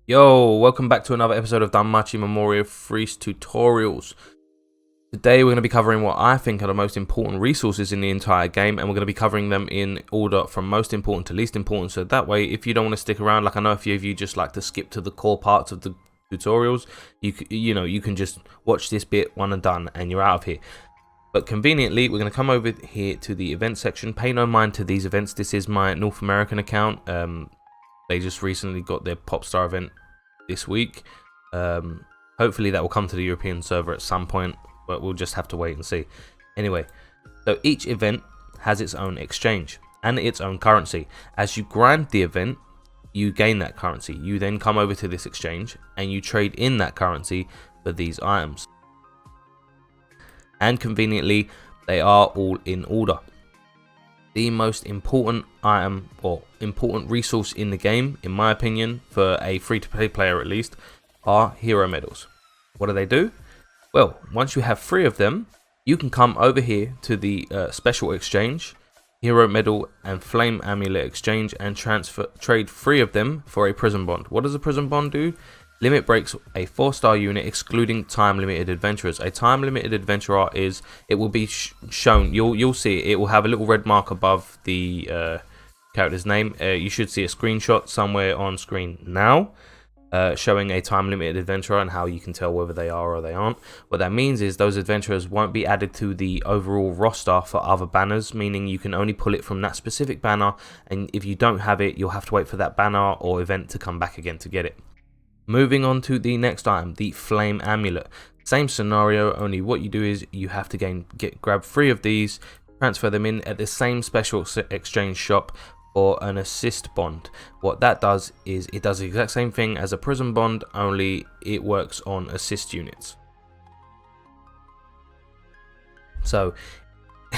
Yo, welcome back to another episode of Danmachi Memoria Freese tutorials. Today we're going to be covering what I think are the most important resources in the entire game, and we're going to be covering them in order from most important to least important, so that way if you don't want to stick around, like I know a few of you just like to skip to the core parts of the tutorials, you can just watch this bit one and done and you're out of here. But conveniently, we're going to come over here to the event section. Pay no mind to these events. This is my North American account. They just recently got their Popstar event this week. Hopefully that will come to the European server at some point, but we'll just have to wait and see. Anyway, so each event has its own exchange and its own currency. As you grind the event, you gain that currency. You then come over to this exchange and you trade in that currency for these items. And conveniently, they are all in order. The most important item or important resource in the game, in my opinion, for a free-to-play player at least, are hero medals. What do? Well, once you have 3 of them, you can come over here to the special exchange, hero medal and flame amulet exchange, and trade 3 of them for a prison bond. What does a prison bond do? Limit breaks a 4-star unit excluding time limited adventurers. A time limited adventurer it will be shown, you'll see it will have a little red mark above the character's name. You should see a screenshot somewhere on screen now showing a time limited adventurer and how you can tell whether they are or they aren't. What that means is those adventurers won't be added to the overall roster for other banners, meaning you can only pull it from that specific banner, and if you don't have it, you'll have to wait for that banner or event to come back again to get it. Moving on to the next item, the flame amulet. Same scenario, only what you do is you have to grab 3 of these, transfer them in at the same special exchange shop for an assist bond. What that does is it does the exact same thing as a prison bond, only it works on assist units. So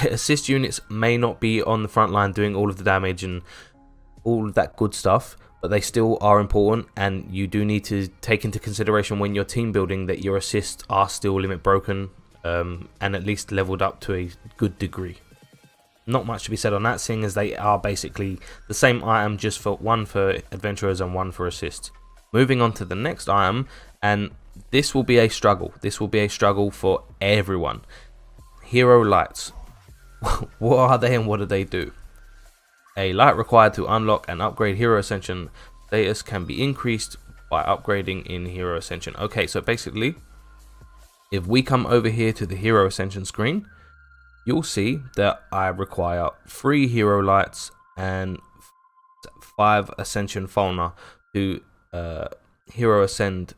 assist units may not be on the front line doing all of the damage and all of that good stuff, but they still are important, and you do need to take into consideration when you're team building that your assists are still limit broken and at least leveled up to a good degree. Not much to be said on that, seeing as they are basically the same item, just for one for adventurers and one for assists. Moving on to the next item, and this will be a struggle. This will be a struggle for everyone. Hero lights. What are they and what do? A light required to unlock and upgrade Hero Ascension status can be increased by upgrading in Hero Ascension. Okay, so basically, if we come over here to the Hero Ascension screen, you'll see that I require 3 Hero Lights and 5 Ascension Fauna to Hero Ascend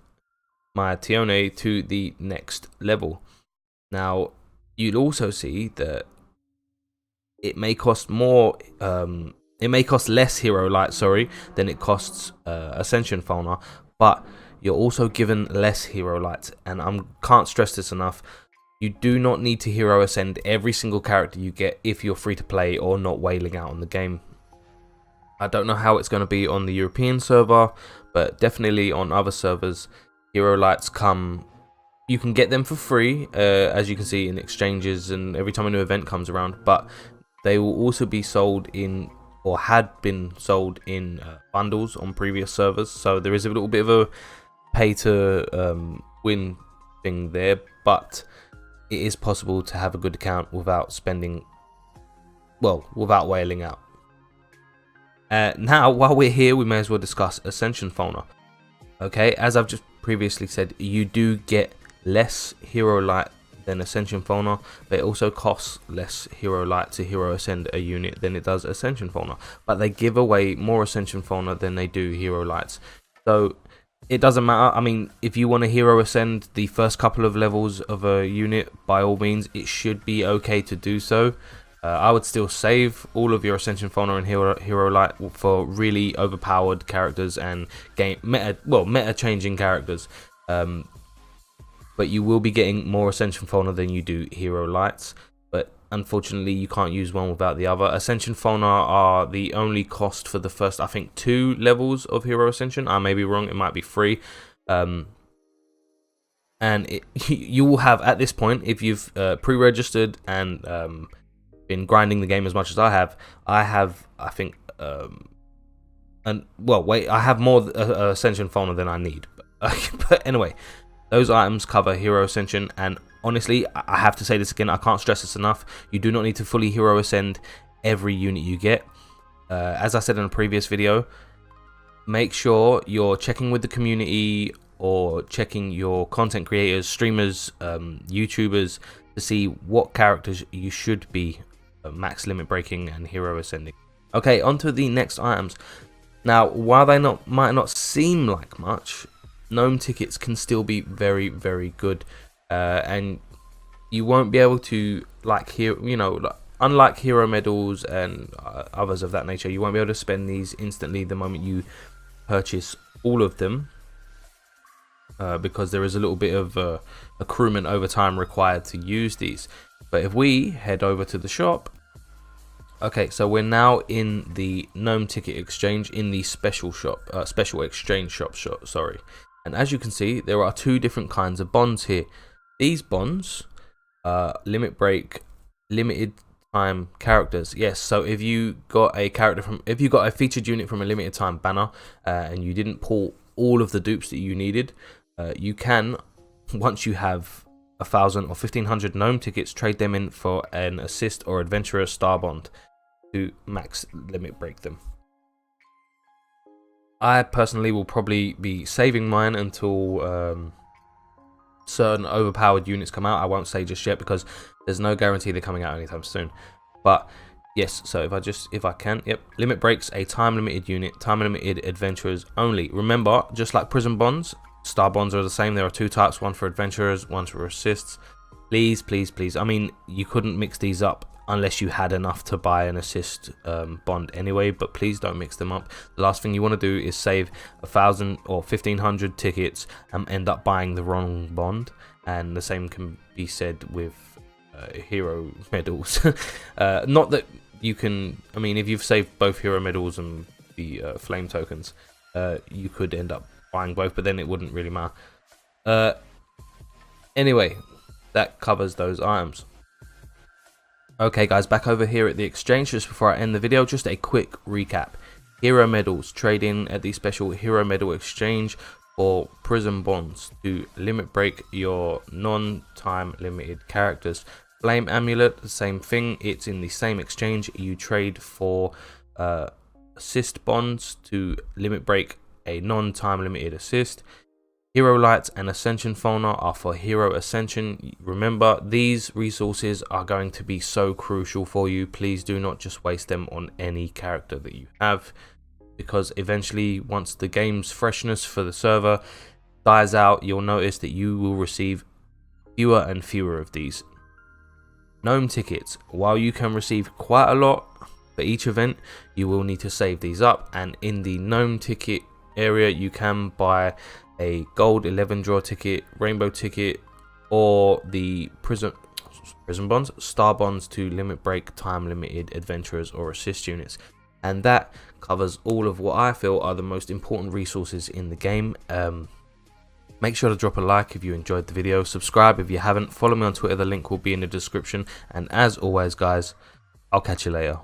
my Tione to the next level. Now, you'll also see that it may cost less hero light, than it costs Ascension Fauna, but you're also given less hero lights, and I can't stress this enough. You do not need to hero ascend every single character you get if you're free to play or not wailing out on the game. I don't know how it's going to be on the European server, but definitely on other servers, hero lights come. You can get them for free, as you can see in exchanges and every time a new event comes around, but they will also be sold in, or had been sold in bundles on previous servers. So there is a little bit of a pay to win thing there, but it is possible to have a good account without without wailing out. Now, while we're here, we may as well discuss Ascension Fauna. Okay, as I've just previously said, you do get less hero light than Ascension Fauna, but it also costs less hero light to hero ascend a unit than it does Ascension Fauna, but they give away more Ascension Fauna than they do hero lights, so it doesn't matter. I mean, if you want to hero ascend the first couple of levels of a unit, by all means it should be okay to do so. I would still save all of your Ascension Fauna and hero light for really overpowered characters and meta changing characters. But you will be getting more Ascension Fauna than you do hero lights, but unfortunately you can't use one without the other. Ascension Fauna are the only cost for the first, I think, 2 levels of Hero Ascension. I may be wrong, it might be free. And you will have, at this point, if you've pre-registered and been grinding the game as much as I have, I think And well, wait, I have more Ascension fauna than I need. But anyway, those items cover Hero Ascension, and honestly, I have to say this again, I can't stress this enough. You do not need to fully Hero Ascend every unit you get. As I said in a previous video, make sure you're checking with the community or checking your content creators, streamers, YouTubers to see what characters you should be max limit breaking and hero ascending. Okay, on to the next items. Now, while they might not seem like much, gnome tickets can still be very, very good, and you won't be able to, like, unlike hero medals and others of that nature, you won't be able to spend these instantly the moment you purchase all of them, because there is a little bit of accruement over time required to use these. But if we head over to the shop, okay, so we're now in the gnome ticket exchange in the special exchange shop, sorry. And as you can see, there are two different kinds of bonds here. These bonds limit break limited time characters. Yes, so if you got a featured unit from a limited time banner, and you didn't pull all of the dupes that you needed, you can, once you have 1,000 or 1,500 gnome tickets, trade them in for an assist or adventurer star bond to max limit break them. I personally will probably be saving mine until certain overpowered units come out. I won't say just yet because there's no guarantee they're coming out anytime soon. But yes, so if I can, yep, limit breaks a time limited unit, time limited adventurers only. Remember, just like prison bonds, star bonds are the same. There are two types, one for adventurers, one for assists. Please, please, please. I mean, you couldn't mix these up unless you had enough to buy an assist bond anyway, but please don't mix them up. The last thing you want to do is save 1,000 or 1,500 tickets and end up buying the wrong bond. And the same can be said with hero medals. Not that you can, I mean, if you've saved both hero medals and the flame tokens, you could end up buying both, but then it wouldn't really matter. Anyway, that covers those items. Okay guys, back over here at the exchange. Just before I end the video, just a quick recap. Hero medals, trade in at the special hero medal exchange for prison bonds to limit break your non-time limited characters. Flame amulet, the same thing, it's in the same exchange. You trade for assist bonds to limit break a non-time limited assist. Hero lights and ascension fauna are for hero ascension. Remember, these resources are going to be so crucial for you. Please do not just waste them on any character that you have, because eventually, once the game's freshness for the server dies out, you'll notice that you will receive fewer and fewer of these. Gnome tickets, while you can receive quite a lot for each event, you will need to save these up, and in the gnome ticket area you can buy a gold 11 draw ticket, rainbow ticket, or the prison bonds, star bonds to limit break time limited adventurers or assist units. And that covers all of what I feel are the most important resources in the game. Make sure to drop a like if you enjoyed the video, subscribe if you haven't, follow me on Twitter, the link will be in the description, and as always guys, I'll catch you later.